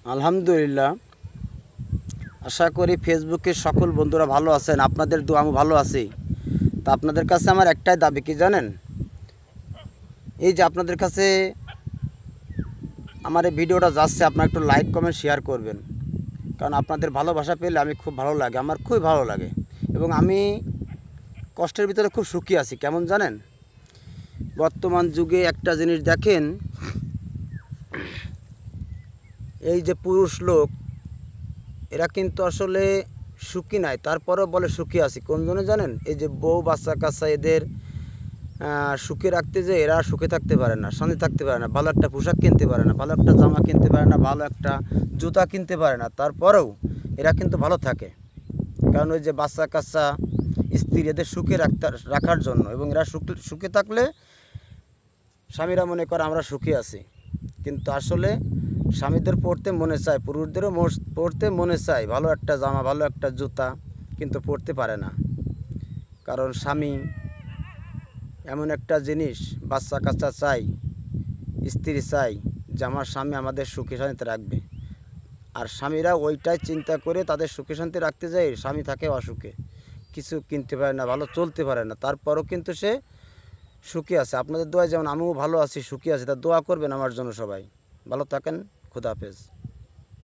আলহামদুলিল্লাহ। আশা করি ফেসবুকের সকল বন্ধুরা ভালো আছেন। আপনাদের দোয়া আমি ভালো আছি। তা আপনাদের কাছে আমার একটাই দাবি, কি জানেন? এই যে আপনাদের কাছে আমার এই ভিডিওটা যাচ্ছে, আপনারা একটু লাইক কমেন্ট শেয়ার করবেন। কারণ আপনাদের ভালোবাসা পেলে আমি খুব ভালো লাগে, আমার খুবই ভালো লাগে। এবং আমি কষ্টের ভিতরে খুব সুখী আছি। কেমন জানেন? বর্তমান যুগে একটা জিনিস দেখেন, এই যে পুরুষ লোক, এরা কিন্তু আসলে সুখী নাই, তারপরেও বলে সুখী আছি। কোন জন্য জানেন? এই যে বউ বাচ্চা কাচ্চা এদের সুখে রাখতে, যে এরা সুখে থাকতে পারে না, শান্তি থাকতে পারে না, ভালো একটা পোশাক কিনতে পারে না, ভালো একটা জামা কিনতে পারে না, ভালো একটা জুতা কিনতে পারে না, তারপরেও এরা কিন্তু ভালো থাকে। কারণ ওই যে বাচ্চা কাচ্চা, স্ত্রী, এদের সুখে রাখার জন্য। এবং এরা সুখে থাকলে স্বামীরা মনে করে আমরা সুখী আছি। কিন্তু আসলে স্বামীদের পড়তে মনে চায়, পুরুষদেরও পড়তে মনে চায় ভালো একটা জামা, ভালো একটা জুতা, কিন্তু পড়তে পারে না। কারণ স্বামী এমন একটা জিনিস, বাচ্চা কাচ্চা চাই, স্ত্রী চাই যে আমার স্বামী আমাদের সুখে শান্তিতে রাখবে। আর স্বামীরা ওইটাই চিন্তা করে তাদের সুখে শান্তি রাখতে যায়, স্বামী থাকে অসুখে, কিছু কিনতে পারে না, ভালো চলতে পারে না, তারপরও কিন্তু সে সুখী আছে। আপনাদের দোয়ায় যেমন আমিও ভালো আছি, সুখী আছি। তা দোয়া করবেন আমার জন্য সবাই। ভালো থাকেন। খুদা হাফেজ।